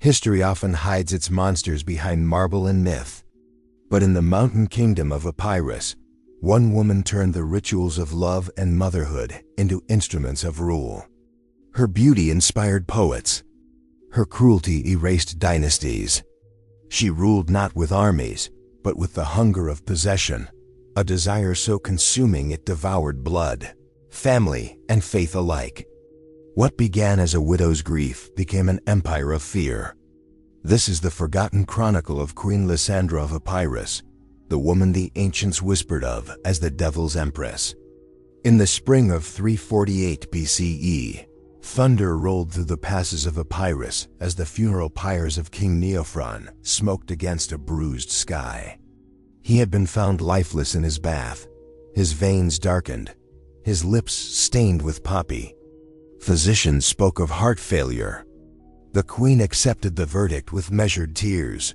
History often hides its monsters behind marble and myth. But in the mountain kingdom of Epirus, one woman turned the rituals of love and motherhood into instruments of rule. Her beauty inspired poets. Her cruelty erased dynasties. She ruled not with armies, but with the hunger of possession, a desire so consuming it devoured blood, family, and faith alike. What began as a widow's grief became an empire of fear. This is the forgotten chronicle of Queen Lysandra of Epirus, the woman the ancients whispered of as the devil's empress. In the spring of 348 BCE, thunder rolled through the passes of Epirus as the funeral pyres of King Neophron smoked against a bruised sky. He had been found lifeless in his bath, his veins darkened, his lips stained with poppy. Physicians spoke of heart failure. The queen accepted the verdict with measured tears.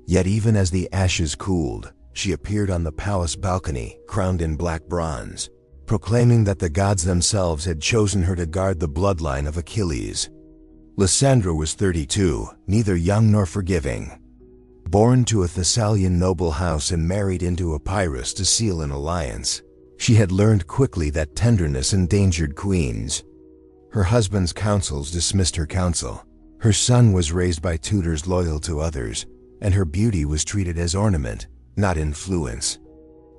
Yet even as the ashes cooled, she appeared on the palace balcony, crowned in black bronze, proclaiming that the gods themselves had chosen her to guard the bloodline of Achilles. Lysandra was 32, neither young nor forgiving. Born to a Thessalian noble house and married into Epirus to seal an alliance, she had learned quickly that tenderness endangered queens. Her husband's counsels dismissed her counsel. Her son was raised by tutors loyal to others, and her beauty was treated as ornament, not influence.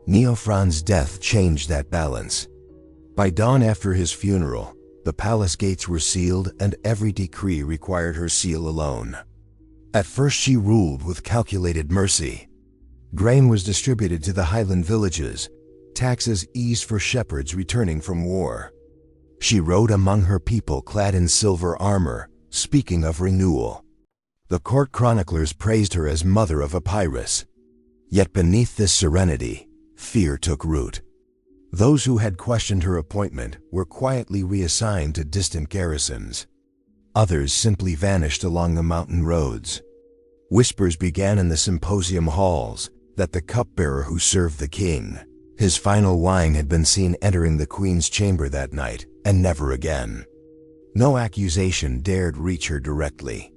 Neophron's death changed that balance. By dawn after his funeral, the palace gates were sealed and every decree required her seal alone. At first she ruled with calculated mercy. Grain was distributed to the highland villages, taxes eased for shepherds returning from war. She rode among her people clad in silver armor, speaking of renewal. The court chroniclers praised her as mother of Epirus. Yet beneath this serenity, fear took root. Those who had questioned her appointment were quietly reassigned to distant garrisons. Others simply vanished along the mountain roads. Whispers began in the symposium halls that the cupbearer who served the king, his final wine had been seen entering the queen's chamber that night, and never again. No accusation dared reach her directly.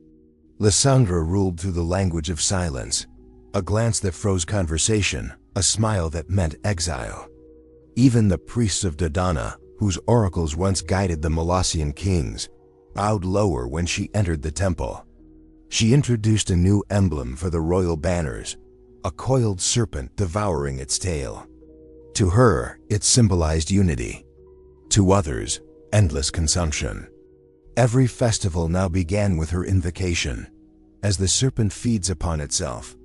Lysandra ruled through the language of silence, a glance that froze conversation, a smile that meant exile. Even the priests of Dodona, whose oracles once guided the Molossian kings, bowed lower when she entered the temple. She introduced a new emblem for the royal banners, a coiled serpent devouring its tail. To her, it symbolized unity. To others, endless consumption. Every festival now began with her invocation. As the serpent feeds upon itself,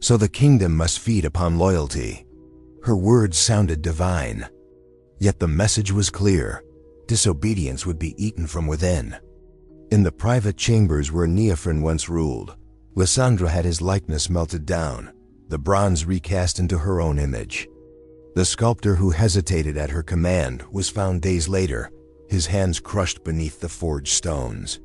so the kingdom must feed upon loyalty. Her words sounded divine. Yet the message was clear. Disobedience would be eaten from within. In the private chambers where Neophron once ruled, Lysandra had his likeness melted down, the bronze recast into her own image. The sculptor who hesitated at her command was found days later, his hands crushed beneath the forged stones.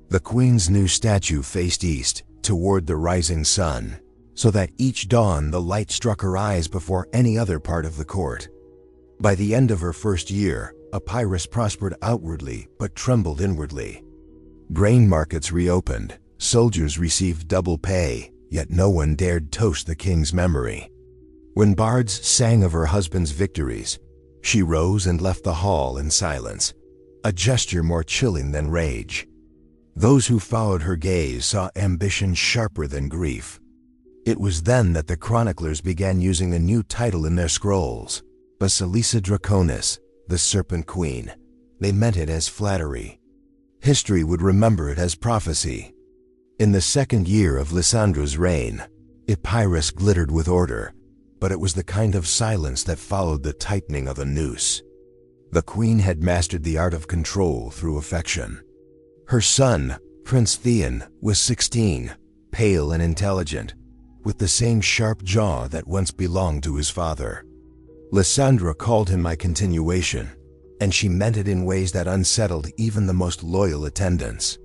The queen's new statue faced east, toward the rising sun, so that each dawn the light struck her eyes before any other part of the court. By the end of her first year, Epirus prospered outwardly but trembled inwardly. Grain markets reopened, soldiers received double pay, yet no one dared toast the king's memory. When bards sang of her husband's victories, she rose and left the hall in silence, a gesture more chilling than rage. Those who followed her gaze saw ambition sharper than grief. It was then that the chroniclers began using a new title in their scrolls, Basilissa Draconis, the Serpent Queen. They meant it as flattery. History would remember it as prophecy. In the second year of Lysandra's reign, Epirus glittered with order, but it was the kind of silence that followed the tightening of a noose. The queen had mastered the art of control through affection. Her son, Prince Theon, was 16, pale and intelligent, with the same sharp jaw that once belonged to his father. Lysandra called him my continuation, and she meant it in ways that unsettled even the most loyal attendants.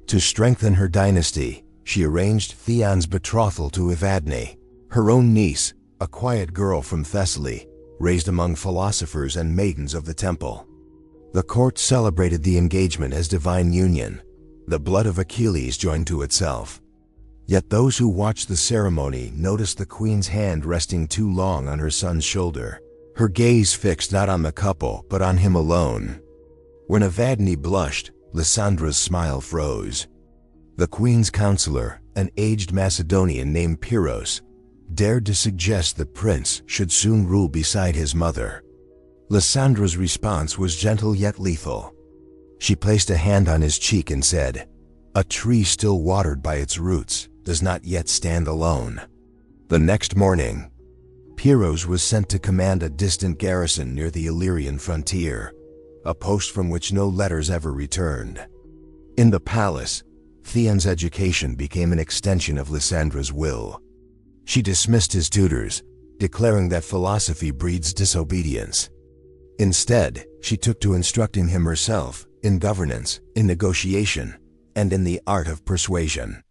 To strengthen her dynasty, she arranged Theon's betrothal to Evadne, her own niece, a quiet girl from Thessaly, raised among philosophers and maidens of the temple. The court celebrated the engagement as divine union, The blood of Achilles joined to itself. Yet those who watched the ceremony noticed the queen's hand resting too long on her son's shoulder, her gaze fixed not on the couple but on him alone. When Evadne blushed, Lysandra's smile froze. The queen's counselor, an aged Macedonian named Purest, dared to suggest the prince should soon rule beside his mother. Lysandra's response was gentle yet lethal. She placed a hand on his cheek and said, "A tree still watered by its roots does not yet stand alone." The next morning, Pyrrhus was sent to command a distant garrison near the Illyrian frontier, a post from which no letters ever returned. In the palace, Theon's education became an extension of Lysandra's will. She dismissed his tutors, declaring that philosophy breeds disobedience. Instead, she took to instructing him herself in governance, in negotiation, and in the art of persuasion.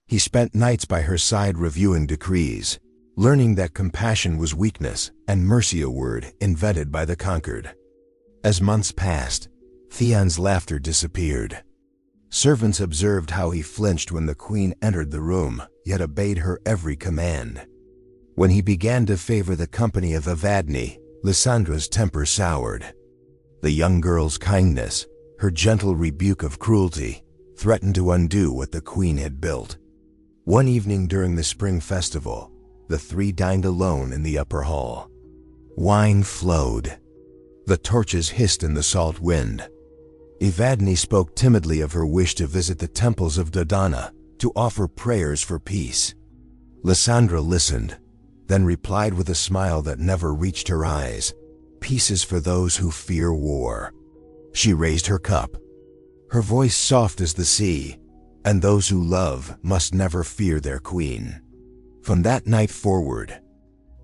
He spent nights by her side reviewing decrees, learning that compassion was weakness and mercy a word invented by the conquered. As months passed, Theon's laughter disappeared. Servants observed how he flinched when the queen entered the room, yet obeyed her every command. When he began to favor the company of Evadne, Lysandra's temper soured. The young girl's kindness, her gentle rebuke of cruelty, threatened to undo what the queen had built. One evening during the spring festival, the three dined alone in the upper hall. Wine flowed. The torches hissed in the salt wind. Evadne spoke timidly of her wish to visit the temples of Dodona to offer prayers for peace. Lysandra listened, then replied with a smile that never reached her eyes, "Peace is for those who fear war." She raised her cup, her voice soft as the sea, "And those who love must never fear their queen." From that night forward,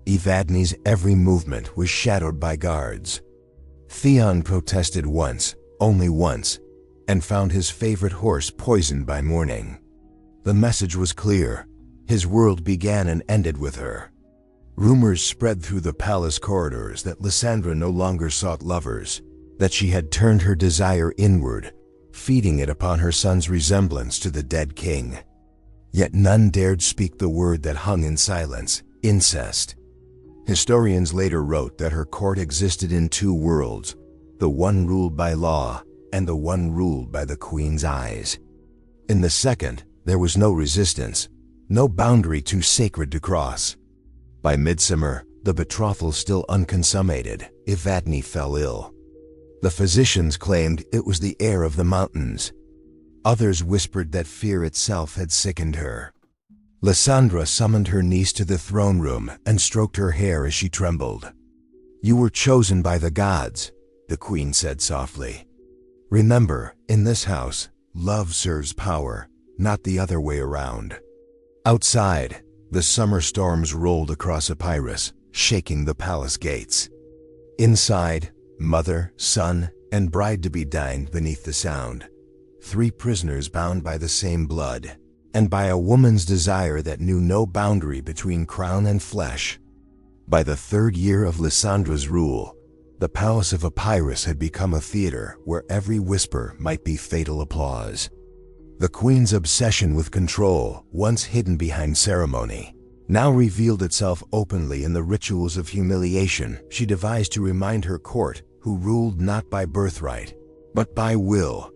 Evadne's every movement was shadowed by guards. Theon protested once, only once, and found his favorite horse poisoned by morning. The message was clear. His world began and ended with her. Rumors spread through the palace corridors that Lysandra no longer sought lovers, that she had turned her desire inward, feeding it upon her son's resemblance to the dead king. Yet none dared speak the word that hung in silence: incest. Historians later wrote that her court existed in two worlds, the one ruled by law and the one ruled by the queen's eyes. In the second, there was no resistance, no boundary too sacred to cross. By midsummer, the betrothal still unconsummated, Evadne fell ill. The physicians claimed it was the air of the mountains. Others whispered that fear itself had sickened her. Lysandra summoned her niece to the throne room and stroked her hair as she trembled. "You were chosen by the gods," the queen said softly. "Remember, in this house, love serves power, not the other way around." Outside, the summer storms rolled across Epirus, shaking the palace gates. Inside, mother, son, and bride-to-be dined beneath the sound. Three prisoners bound by the same blood, and by a woman's desire that knew no boundary between crown and flesh. By the third year of Lysandra's rule, the palace of Epirus had become a theater where every whisper might be fatal applause. The queen's obsession with control, once hidden behind ceremony, now revealed itself openly in the rituals of humiliation she devised to remind her court who ruled not by birthright, but by will.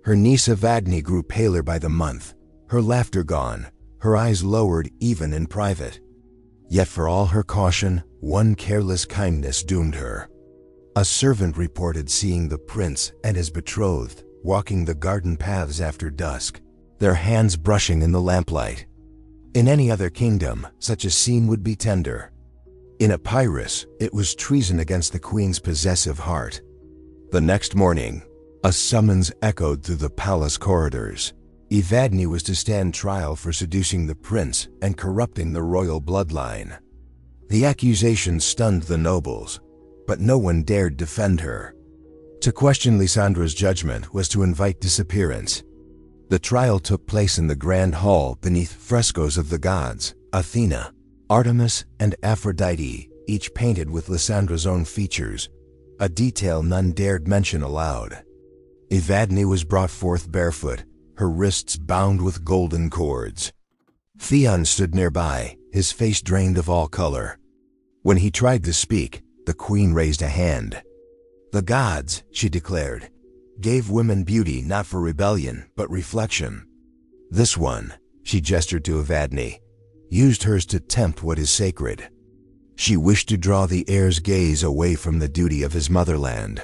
Her niece Evadne grew paler by the month, her laughter gone, her eyes lowered even in private. Yet for all her caution, one careless kindness doomed her. A servant reported seeing the prince and his betrothed walking the garden paths after dusk, their hands brushing in the lamplight. In any other kingdom, such a scene would be tender. In Epirus, it was treason against the queen's possessive heart. The next morning, a summons echoed through the palace corridors. Evadne was to stand trial for seducing the prince and corrupting the royal bloodline. The accusation stunned the nobles, but no one dared defend her. To question Lysandra's judgment was to invite disappearance. The trial took place in the grand hall beneath frescoes of the gods, Athena, Artemis, and Aphrodite, each painted with Lysandra's own features, a detail none dared mention aloud. Evadne was brought forth barefoot, her wrists bound with golden cords. Theon stood nearby, his face drained of all color. When he tried to speak, the queen raised a hand. "The gods," she declared, "gave women beauty not for rebellion, but reflection. This one," she gestured to Evadne, "used hers to tempt what is sacred. She wished to draw the heir's gaze away from the duty of his motherland.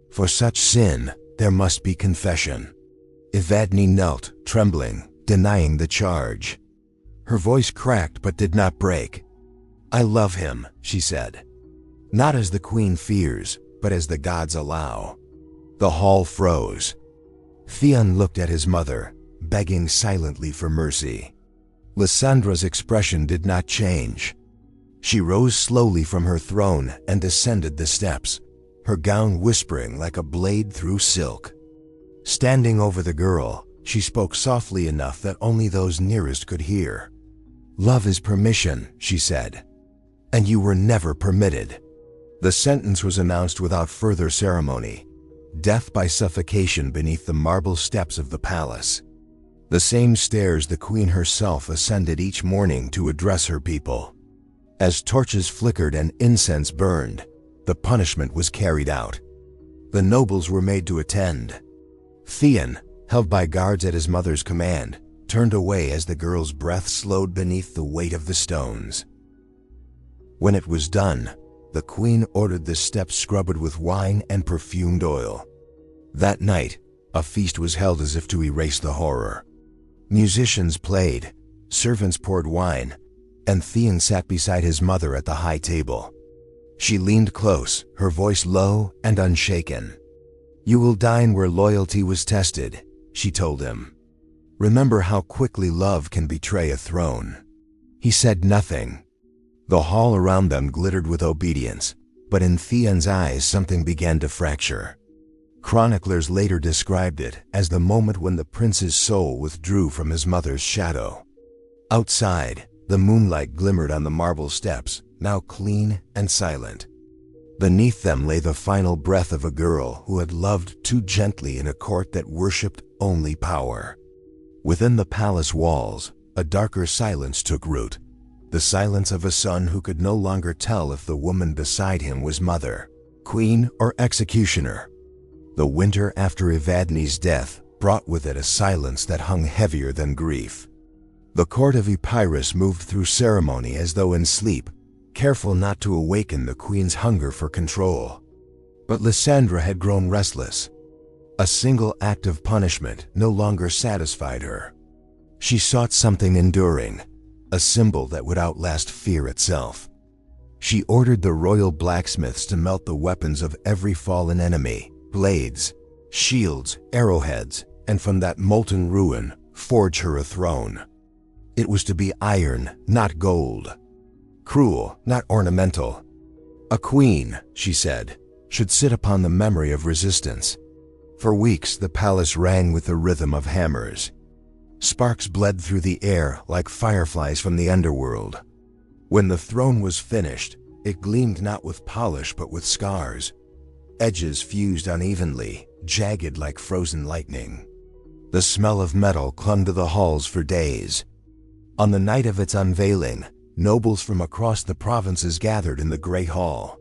For such sin, there must be confession." Evadne knelt, trembling, denying the charge. Her voice cracked but did not break. "I love him," she said. "Not as the queen fears, but as the gods allow." The hall froze. Theon looked at his mother, begging silently for mercy. Lysandra's expression did not change. She rose slowly from her throne and descended the steps, her gown whispering like a blade through silk. Standing over the girl, she spoke softly enough that only those nearest could hear. "Love is permission," she said, "and you were never permitted." The sentence was announced without further ceremony: death by suffocation beneath the marble steps of the palace. The same stairs the queen herself ascended each morning to address her people. As torches flickered and incense burned, the punishment was carried out. The nobles were made to attend. Theon, held by guards at his mother's command, turned away as the girl's breath slowed beneath the weight of the stones. When it was done, the queen ordered the steps scrubbed with wine and perfumed oil. That night, a feast was held as if to erase the horror. Musicians played, servants poured wine, and Theon sat beside his mother at the high table. She leaned close, her voice low and unshaken. "You will dine where loyalty was tested," she told him. "Remember how quickly love can betray a throne." He said nothing. The hall around them glittered with obedience, but in Theon's eyes something began to fracture. Chroniclers later described it as the moment when the prince's soul withdrew from his mother's shadow. Outside, the moonlight glimmered on the marble steps, now clean and silent. Beneath them lay the final breath of a girl who had loved too gently in a court that worshipped only power. Within the palace walls, a darker silence took root, the silence of a son who could no longer tell if the woman beside him was mother, queen, or executioner. The winter after Evadne's death brought with it a silence that hung heavier than grief. The court of Epirus moved through ceremony as though in sleep, careful not to awaken the queen's hunger for control. But Lysandra had grown restless. A single act of punishment no longer satisfied her. She sought something enduring, a symbol that would outlast fear itself. She ordered the royal blacksmiths to melt the weapons of every fallen enemy, blades, shields, arrowheads, and from that molten ruin, forge her a throne. It was to be iron, not gold. Cruel, not ornamental. A queen, she said, should sit upon the memory of resistance. For weeks the palace rang with the rhythm of hammers. Sparks bled through the air like fireflies from the underworld. When the throne was finished, it gleamed not with polish but with scars. Edges fused unevenly, jagged like frozen lightning. The smell of metal clung to the halls for days. On the night of its unveiling, nobles from across the provinces gathered in the great hall.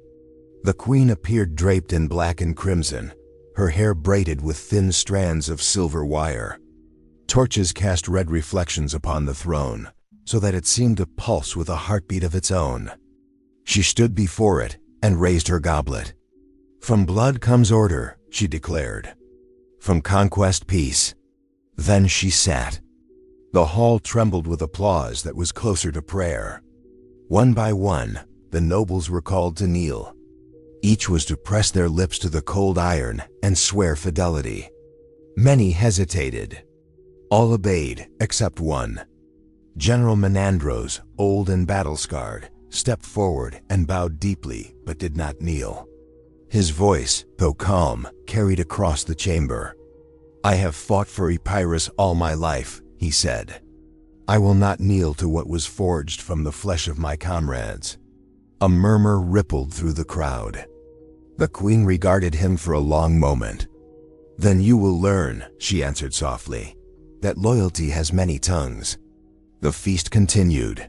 The queen appeared draped in black and crimson, her hair braided with thin strands of silver wire. Torches cast red reflections upon the throne, so that it seemed to pulse with a heartbeat of its own. She stood before it and raised her goblet. "From blood comes order," she declared. "From conquest, peace." Then she sat. The hall trembled with applause that was closer to prayer. One by one, the nobles were called to kneel. Each was to press their lips to the cold iron and swear fidelity. Many hesitated. All obeyed, except one. General Menandros, old and battle-scarred, stepped forward and bowed deeply, but did not kneel. His voice, though calm, carried across the chamber. "I have fought for Epirus all my life," he said. "I will not kneel to what was forged from the flesh of my comrades." A murmur rippled through the crowd. The queen regarded him for a long moment. "Then you will learn," she answered softly. that loyalty has many tongues. The feast continued.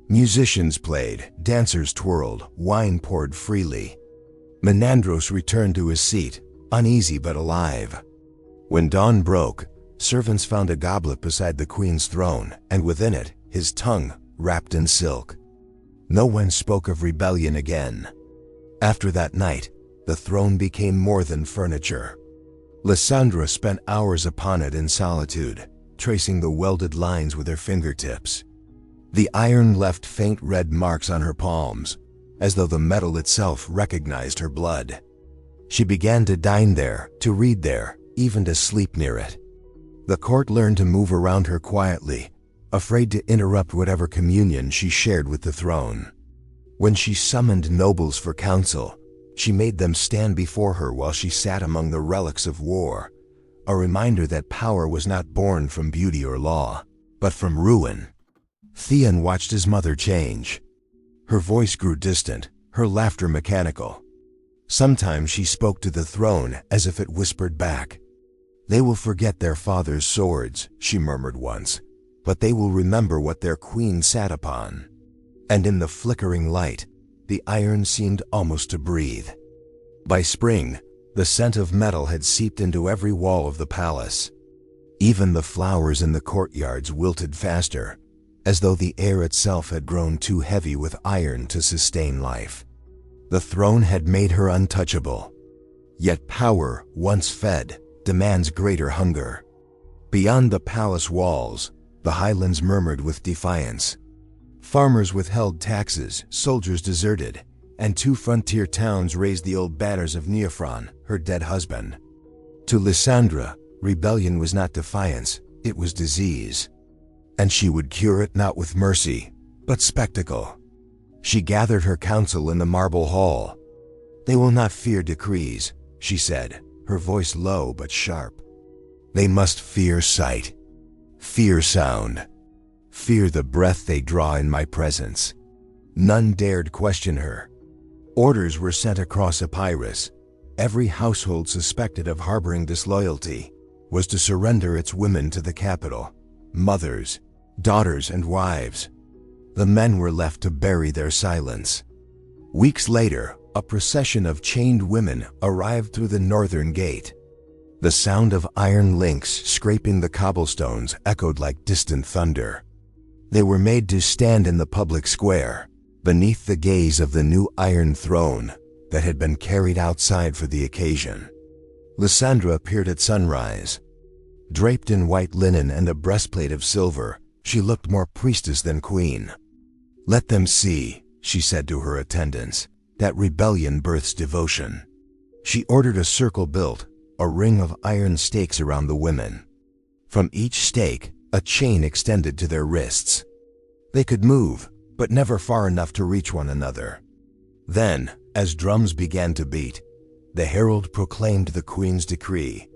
Musicians played, dancers twirled, wine poured freely. Menandros returned to his seat, uneasy but alive. When dawn broke, servants found a goblet beside the queen's throne, and within it, his tongue wrapped in silk. No one spoke of rebellion again. After that night, the throne became more than furniture. Lysandra spent hours upon it in solitude, tracing the welded lines with her fingertips. The iron left faint red marks on her palms, as though the metal itself recognized her blood. She began to dine there, to read there, even to sleep near it. The court learned to move around her quietly, afraid to interrupt whatever communion she shared with the throne. When she summoned nobles for counsel, she made them stand before her while she sat among the relics of war, a reminder that power was not born from beauty or law, but from ruin. Theon watched his mother change. Her voice grew distant, her laughter mechanical. Sometimes she spoke to the throne as if it whispered back. "They will forget their father's swords," she murmured once, "but they will remember what their queen sat upon." And in the flickering light, the iron seemed almost to breathe. By spring, the scent of metal had seeped into every wall of the palace. Even the flowers in the courtyards wilted faster, as though the air itself had grown too heavy with iron to sustain life. The throne had made her untouchable. Yet power, once fed, demands greater hunger. Beyond the palace walls, the highlands murmured with defiance. Farmers withheld taxes, soldiers deserted, and 2 frontier towns raised the old banners of Neophron, her dead husband. To Lysandra, rebellion was not defiance, it was disease. And she would cure it not with mercy, but spectacle. She gathered her council in the marble hall. "They will not fear decrees," she said, her voice low but sharp. "They must fear sight, fear sound, fear the breath they draw in my presence." None dared question her. Orders were sent across Epirus. Every household suspected of harboring disloyalty was to surrender its women to the capital, mothers, daughters, and wives. The men were left to bury their silence. Weeks later, a procession of chained women arrived through the northern gate. The sound of iron links scraping the cobblestones echoed like distant thunder. They were made to stand in the public square, beneath the gaze of the new iron throne that had been carried outside for the occasion. Lysandra appeared at sunrise. Draped in white linen and a breastplate of silver, she looked more priestess than queen. "Let them see," she said to her attendants, "that rebellion births devotion." She ordered a circle built, a ring of iron stakes around the women. From each stake, a chain extended to their wrists. They could move, but never far enough to reach one another. Then, as drums began to beat, the herald proclaimed the queen's decree.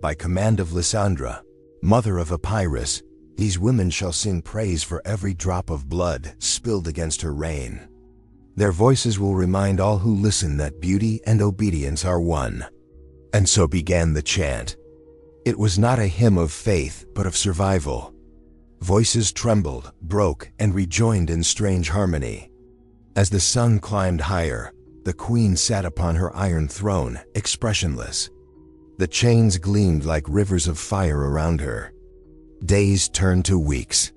"By command of Lysandra, mother of Epirus, these women shall sing praise for every drop of blood spilled against her reign. Their voices will remind all who listen that beauty and obedience are one." And so began the chant. It was not a hymn of faith, but of survival. Voices trembled, broke, and rejoined in strange harmony. As the sun climbed higher, the queen sat upon her iron throne, expressionless. The chains gleamed like rivers of fire around her. Days turned to weeks.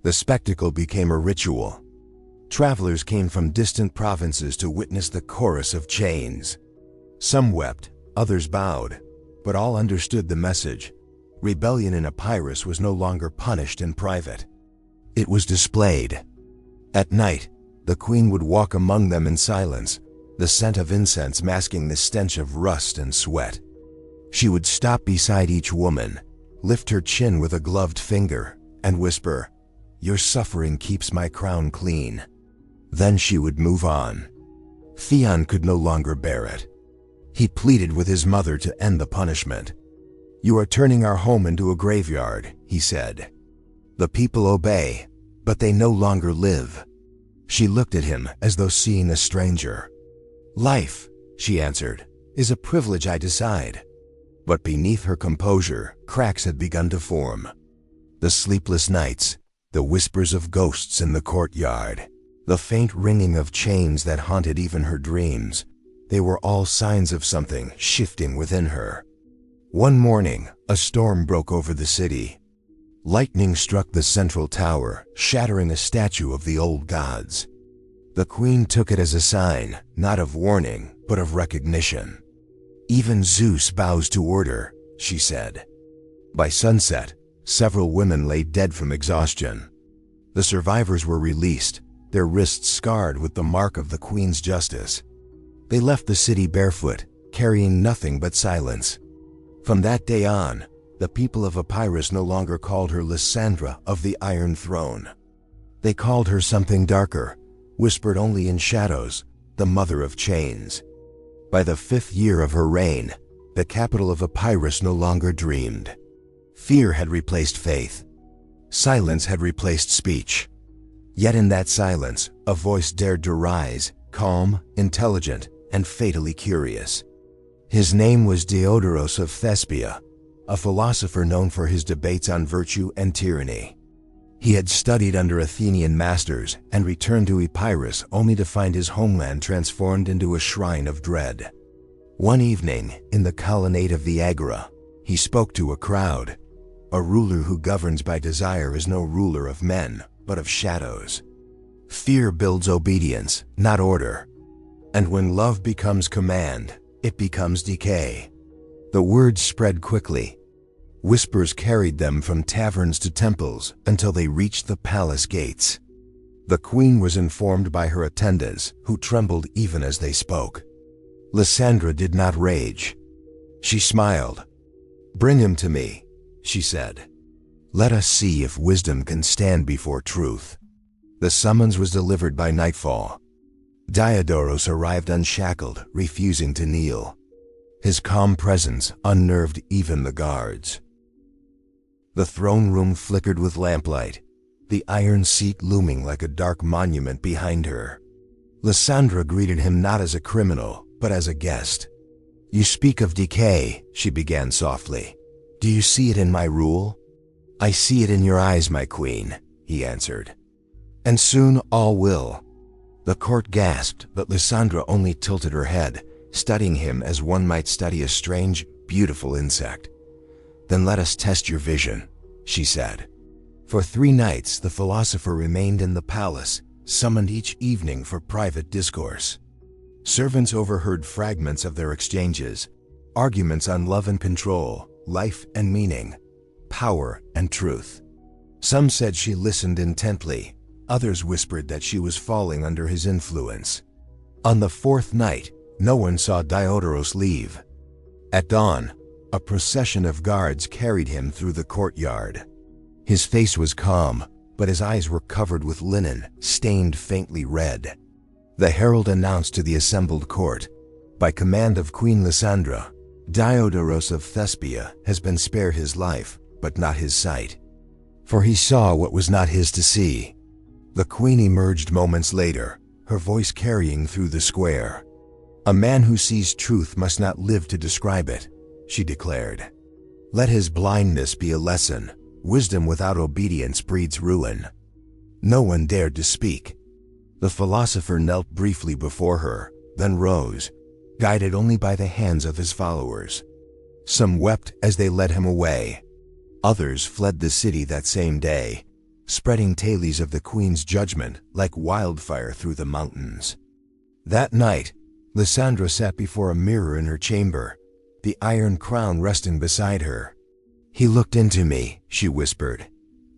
The spectacle became a ritual. Travelers came from distant provinces to witness the chorus of chains. Some wept, others bowed, but all understood the message. Rebellion in Epirus was no longer punished in private. It was displayed. At night, the queen would walk among them in silence, the scent of incense masking the stench of rust and sweat. She would stop beside each woman, lift her chin with a gloved finger, and whisper, "Your suffering keeps my crown clean." Then she would move on. Theon could no longer bear it. He pleaded with his mother to end the punishment. "You are turning our home into a graveyard," he said. "The people obey, but they no longer live." She looked at him as though seeing a stranger. "Life," she answered, "is a privilege I decide." But beneath her composure, cracks had begun to form. The sleepless nights, the whispers of ghosts in the courtyard, the faint ringing of chains that haunted even her dreams, they were all signs of something shifting within her. One morning, a storm broke over the city. Lightning struck the central tower, shattering a statue of the old gods. The queen took it as a sign, not of warning, but of recognition. "Even Zeus bows to order," she said. By sunset, several women lay dead from exhaustion. The survivors were released, their wrists scarred with the mark of the queen's justice. They left the city barefoot, carrying nothing but silence. From that day on, the people of Epirus no longer called her Lysandra of the Iron Throne. They called her something darker, whispered only in shadows, the Mother of Chains. By the 5th year of her reign, the capital of Epirus no longer dreamed. Fear had replaced faith. Silence had replaced speech. Yet in that silence, a voice dared to rise, calm, intelligent, and fatally curious. His name was Diodorus of Thespia, a philosopher known for his debates on virtue and tyranny. He had studied under Athenian masters and returned to Epirus only to find his homeland transformed into a shrine of dread. One evening, in the colonnade of the Agora, he spoke to a crowd. "A ruler who governs by desire is no ruler of men, but of shadows. Fear builds obedience, not order. And when love becomes command, it becomes decay." The words spread quickly. Whispers carried them from taverns to temples until they reached the palace gates. The queen was informed by her attendants, who trembled even as they spoke. Lysandra did not rage. She smiled. "Bring him to me," she said. "Let us see if wisdom can stand before truth." The summons was delivered by nightfall. Diodorus arrived unshackled, refusing to kneel. His calm presence unnerved even the guards. The throne room flickered with lamplight, the iron seat looming like a dark monument behind her. Lysandra greeted him not as a criminal, but as a guest. "You speak of decay," she began softly. "Do you see it in my rule?" "I see it in your eyes, my queen," he answered. "And soon all will." The court gasped, but Lysandra only tilted her head, studying him as one might study a strange, beautiful insect. "Then let us test your vision," she said. For 3 nights the philosopher remained in the palace, summoned each evening for private discourse. Servants overheard fragments of their exchanges, arguments on love and control, life and meaning, power and truth. Some said she listened intently, others whispered that she was falling under his influence. On the 4th night, no one saw Diodorus leave. At dawn, a procession of guards carried him through the courtyard. His face was calm, but his eyes were covered with linen, stained faintly red. The herald announced to the assembled court, "By command of Queen Lysandra, Diodorus of Thespia has been spared his life, but not his sight. For he saw what was not his to see." The queen emerged moments later, her voice carrying through the square. "A man who sees truth must not live to describe it," she declared. "Let his blindness be a lesson. Wisdom without obedience breeds ruin." No one dared to speak. The philosopher knelt briefly before her, then rose, guided only by the hands of his followers. Some wept as they led him away. Others fled the city that same day, spreading tales of the queen's judgment like wildfire through the mountains. That night, Lysandra sat before a mirror in her chamber, the iron crown resting beside her. "He looked into me," she whispered,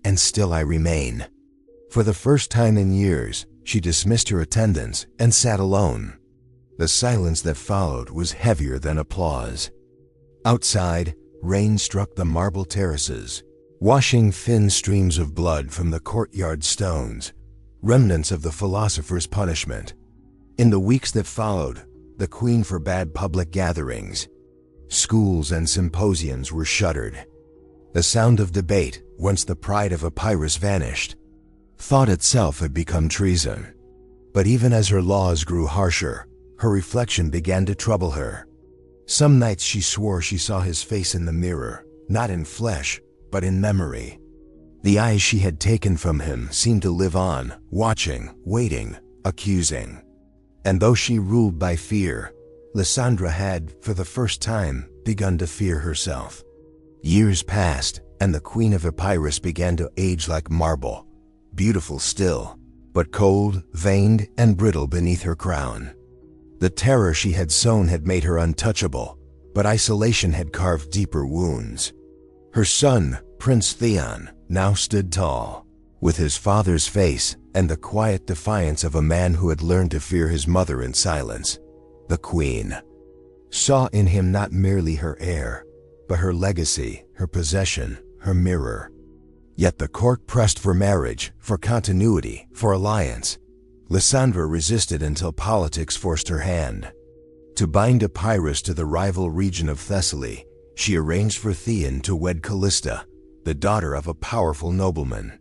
"and still I remain." For the first time in years, she dismissed her attendants and sat alone. The silence that followed was heavier than applause. Outside, rain struck the marble terraces, washing thin streams of blood from the courtyard stones, remnants of the philosopher's punishment. In the weeks that followed, the queen forbade public gatherings. Schools and symposiums were shuttered. The sound of debate, once the pride of Epirus, vanished. Thought itself had become treason. But even as her laws grew harsher, her reflection began to trouble her. Some nights she swore she saw his face in the mirror, not in flesh, but in memory. The eyes she had taken from him seemed to live on, watching, waiting, accusing. And though she ruled by fear, Lysandra had, for the first time, begun to fear herself. Years passed, and the Queen of Epirus began to age like marble, beautiful still, but cold, veined, and brittle beneath her crown. The terror she had sown had made her untouchable, but isolation had carved deeper wounds. Her son, Prince Theon, now stood tall, with his father's face and the quiet defiance of a man who had learned to fear his mother in silence. The Queen saw in him not merely her heir, but her legacy, her possession, her mirror. Yet the court pressed for marriage, for continuity, for alliance. Lysandra resisted until politics forced her hand. To bind Epirus to the rival region of Thessaly, she arranged for Theon to wed Callista, the daughter of a powerful nobleman.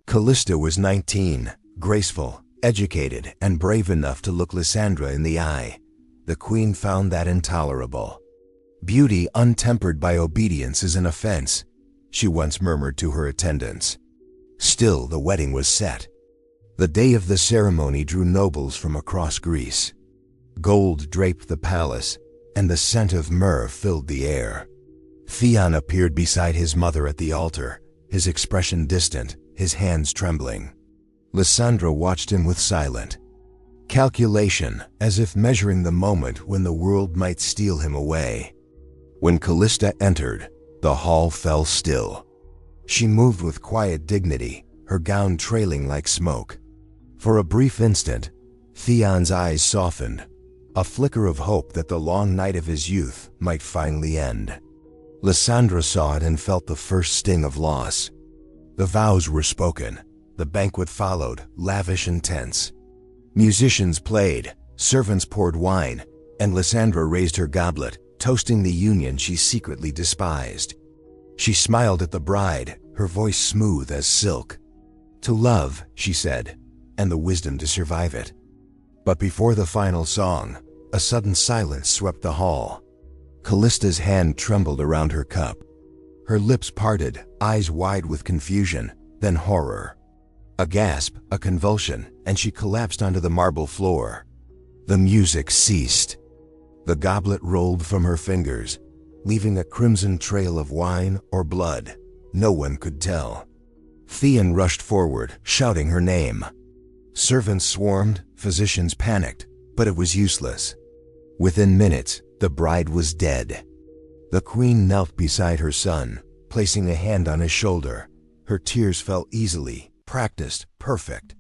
Callista was 19, graceful, educated, and brave enough to look Lysandra in the eye. The queen found that intolerable. Beauty untempered by obedience is an offense, she once murmured to her attendants. Still, the wedding was set. The day of the ceremony drew nobles from across Greece. Gold draped the palace, and the scent of myrrh filled the air. Theon appeared beside his mother at the altar, his expression distant, his hands trembling. Lysandra watched him with silent calculation, as if measuring the moment when the world might steal him away. When Callista entered, the hall fell still. She moved with quiet dignity, her gown trailing like smoke. For a brief instant, Theon's eyes softened, a flicker of hope that the long night of his youth might finally end. Lysandra saw it and felt the first sting of loss. The vows were spoken. The banquet followed, lavish and tense. Musicians played, servants poured wine, and Lysandra raised her goblet, toasting the union she secretly despised. She smiled at the bride, her voice smooth as silk. "To love," she said, "and the wisdom to survive it." But before the final song, a sudden silence swept the hall. Callista's hand trembled around her cup. Her lips parted, eyes wide with confusion, then horror. A gasp, a convulsion, and she collapsed onto the marble floor. The music ceased. The goblet rolled from her fingers, leaving a crimson trail of wine or blood. No one could tell. Theon rushed forward, shouting her name. Servants swarmed, physicians panicked, but it was useless. Within minutes, the bride was dead. The queen knelt beside her son, placing a hand on his shoulder. Her tears fell easily, practiced, perfect.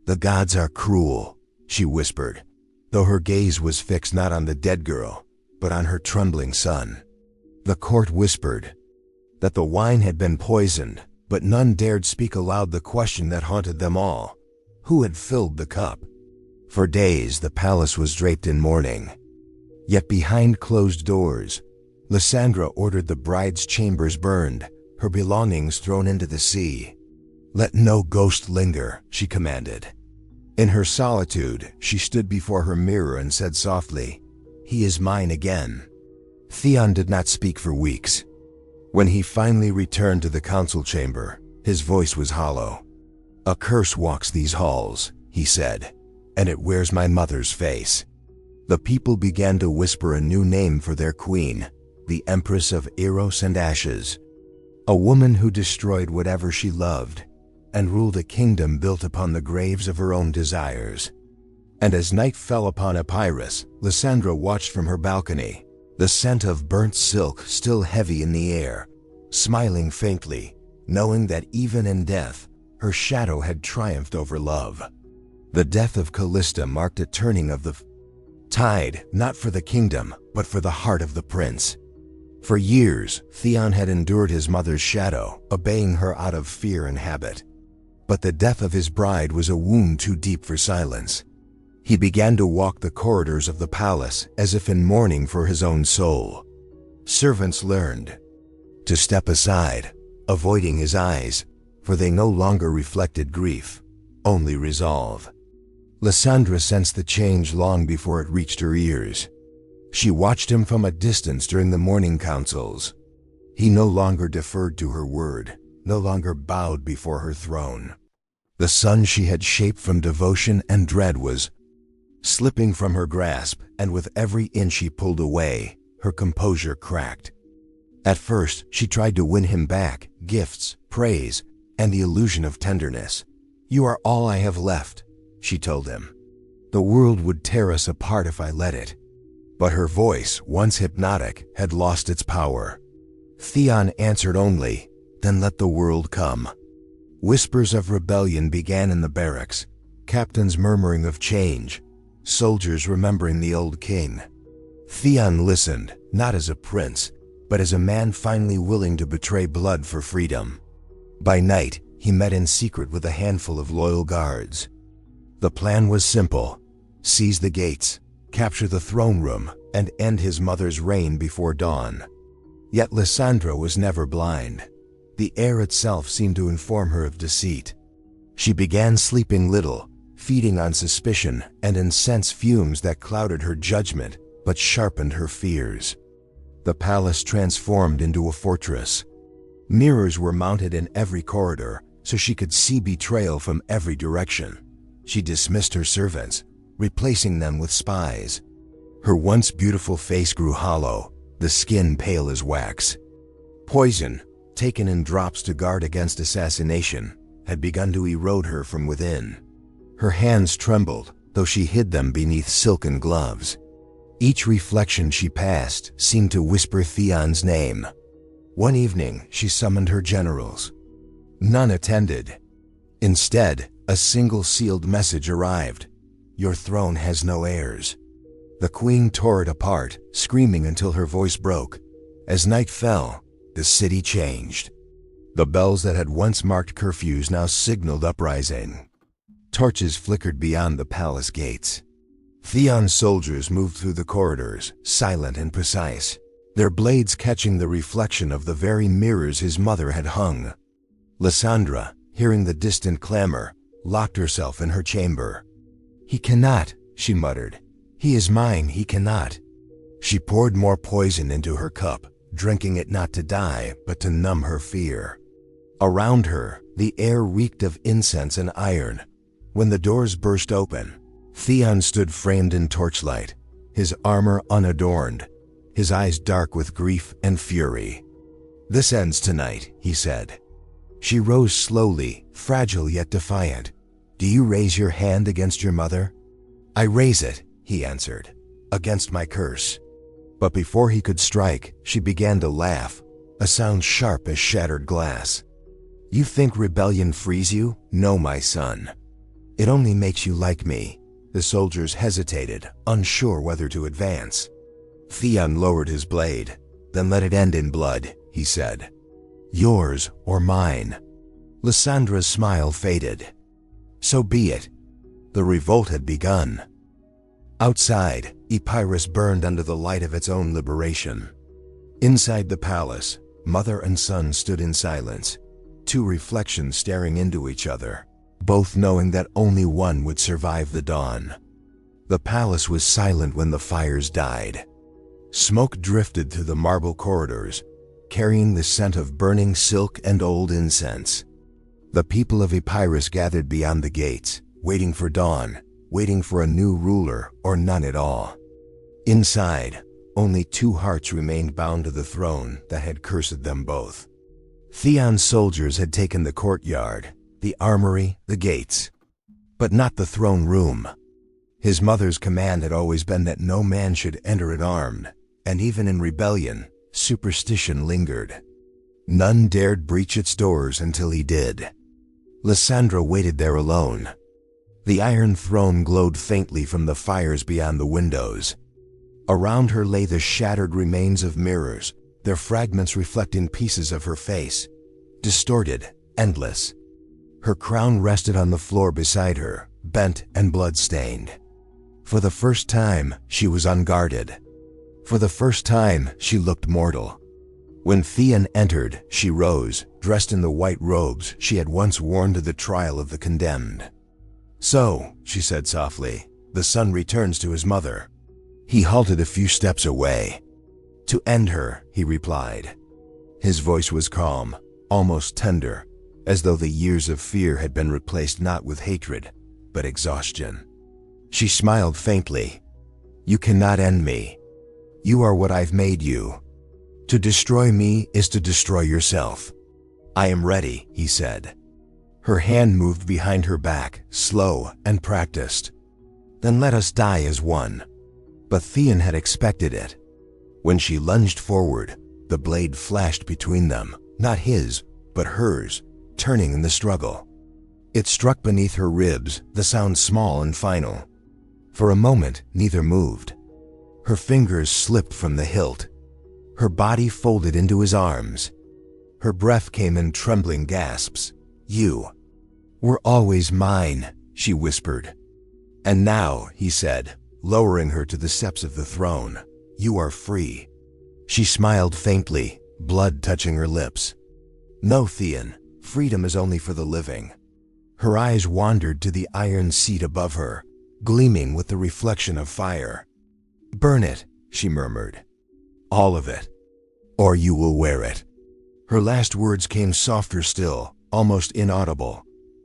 "The gods are cruel," she whispered, though her gaze was fixed not on the dead girl, but on her trembling son. The court whispered that the wine had been poisoned, but none dared speak aloud the question that haunted them all. Who had filled the cup? For days the palace was draped in mourning. Yet behind closed doors, Lysandra ordered the bride's chambers burned, her belongings thrown into the sea. "Let no ghost linger," she commanded. In her solitude, she stood before her mirror and said softly, "He is mine again." Theon did not speak for weeks. When he finally returned to the council chamber, his voice was hollow. "A curse walks these halls," he said, "and it wears my mother's face." The people began to whisper a new name for their queen, the Empress of Eros and Ashes, a woman who destroyed whatever she loved and ruled a kingdom built upon the graves of her own desires. And as night fell upon Epirus, Lysandra watched from her balcony, the scent of burnt silk still heavy in the air, smiling faintly, knowing that even in death, her shadow had triumphed over love. The death of Callista marked a turning of the tide, not for the kingdom, but for the heart of the prince. For years, Theon had endured his mother's shadow, obeying her out of fear and habit. But the death of his bride was a wound too deep for silence. He began to walk the corridors of the palace as if in mourning for his own soul. Servants learned to step aside, avoiding his eyes, for they no longer reflected grief, only resolve. Lysandra sensed the change long before it reached her ears. She watched him from a distance during the morning councils. He no longer deferred to her word, no longer bowed before her throne. The son she had shaped from devotion and dread was slipping from her grasp, and with every inch she pulled away, her composure cracked. At first, she tried to win him back, gifts, praise, and the illusion of tenderness. "You are all I have left," she told him. "The world would tear us apart if I let it." But her voice, once hypnotic, had lost its power. Theon answered only, "Then let the world come." Whispers of rebellion began in the barracks, captains murmuring of change, soldiers remembering the old king. Theon listened, not as a prince, but as a man finally willing to betray blood for freedom. By night, he met in secret with a handful of loyal guards. The plan was simple: seize the gates, capture the throne room, and end his mother's reign before dawn. Yet Lysandra was never blind. The air itself seemed to inform her of deceit. She began sleeping little, feeding on suspicion and incense fumes that clouded her judgment but sharpened her fears. The palace transformed into a fortress. Mirrors were mounted in every corridor, so she could see betrayal from every direction. She dismissed her servants, replacing them with spies. Her once beautiful face grew hollow, the skin pale as wax. Poison, taken in drops to guard against assassination, had begun to erode her from within. Her hands trembled, though she hid them beneath silken gloves. Each reflection she passed seemed to whisper Theon's name. One evening, she summoned her generals. None attended. Instead, a single sealed message arrived: "Your throne has no heirs." The queen tore it apart, screaming until her voice broke. As night fell, the city changed. The bells that had once marked curfews now signaled uprising. Torches flickered beyond the palace gates. Theon's soldiers moved through the corridors, silent and precise, their blades catching the reflection of the very mirrors his mother had hung. Lysandra, hearing the distant clamor, locked herself in her chamber. "He cannot," she muttered. "He is mine, he cannot." She poured more poison into her cup, drinking it not to die, but to numb her fear. Around her, the air reeked of incense and iron. When the doors burst open, Theon stood framed in torchlight, his armor unadorned, his eyes dark with grief and fury. "This ends tonight," he said. She rose slowly, fragile yet defiant. "Do you raise your hand against your mother?" "I raise it," he answered, "against my curse." But before he could strike, she began to laugh, a sound sharp as shattered glass. "You think rebellion frees you? No, my son. It only makes you like me." The soldiers hesitated, unsure whether to advance. Theon lowered his blade. "Then let it end in blood," he said. "Yours or mine." Lysandra's smile faded. "So be it." The revolt had begun. Outside, Epirus burned under the light of its own liberation. Inside the palace, mother and son stood in silence, two reflections staring into each other, both knowing that only one would survive the dawn. The palace was silent when the fires died. Smoke drifted through the marble corridors, carrying the scent of burning silk and old incense. The people of Epirus gathered beyond the gates, waiting for dawn, waiting for a new ruler or none at all. Inside, only two hearts remained bound to the throne that had cursed them both. Theon's soldiers had taken the courtyard, the armory, the gates, but not the throne room. His mother's command had always been that no man should enter it armed, and even in rebellion, superstition lingered. None dared breach its doors until he did. Lysandra waited there alone. The iron throne glowed faintly from the fires beyond the windows. Around her lay the shattered remains of mirrors, their fragments reflecting pieces of her face, distorted, endless. Her crown rested on the floor beside her, bent and blood-stained. For the first time, she was unguarded. For the first time, she looked mortal. When Theon entered, she rose, dressed in the white robes she had once worn to the trial of the condemned. "So," she said softly, "the son returns to his mother." He halted a few steps away. "To end her," he replied. His voice was calm, almost tender, as though the years of fear had been replaced not with hatred, but exhaustion. She smiled faintly. "You cannot end me. You are what I've made you. To destroy me is to destroy yourself." "I am ready," he said. Her hand moved behind her back, slow and practiced. "Then let us die as one." But Theon had expected it. When she lunged forward, the blade flashed between them, not his, but hers, turning in the struggle. It struck beneath her ribs, the sound small and final. For a moment, neither moved. Her fingers slipped from the hilt. Her body folded into his arms. Her breath came in trembling gasps. "You were always mine," she whispered. "And now," he said, lowering her to the steps of the throne, "you are free." She smiled faintly, blood touching her lips. "No, Theon, freedom is only for the living." Her eyes wandered to the iron seat above her, gleaming with the reflection of fire. "Burn it," she murmured. "All of it. Or you will wear it." Her last words came softer still, almost inaudible.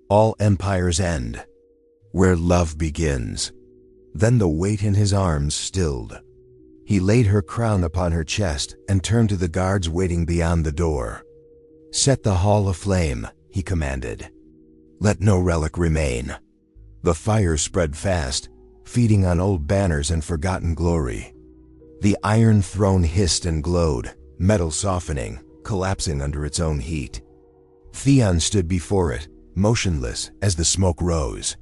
"All empires end, where love begins." Then the weight in his arms stilled. He laid her crown upon her chest and turned to the guards waiting beyond the door. "Set the hall aflame," he commanded. "Let no relic remain." The fire spread fast, feeding on old banners and forgotten glory. The iron throne hissed and glowed, metal softening, collapsing under its own heat. Theon stood before it, motionless as the smoke rose.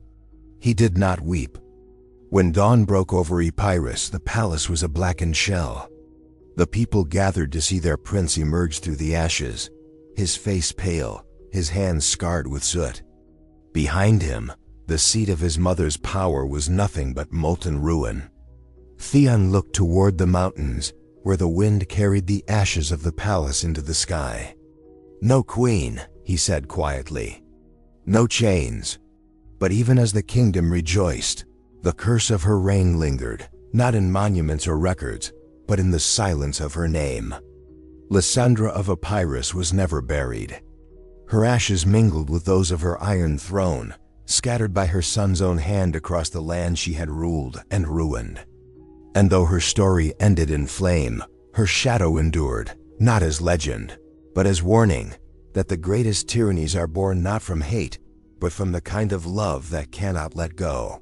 He did not weep. When dawn broke over Epirus, the palace was a blackened shell. The people gathered to see their prince emerge through the ashes, his face pale, his hands scarred with soot. Behind him, the seat of his mother's power was nothing but molten ruin. Theon looked toward the mountains, where the wind carried the ashes of the palace into the sky. "No queen," he said quietly. "No chains." But even as the kingdom rejoiced, the curse of her reign lingered, not in monuments or records, but in the silence of her name. Lysandra of Epirus was never buried. Her ashes mingled with those of her iron throne, scattered by her son's own hand across the land she had ruled and ruined. And though her story ended in flame, her shadow endured, not as legend, but as warning that the greatest tyrannies are born not from hate, but from the kind of love that cannot let go.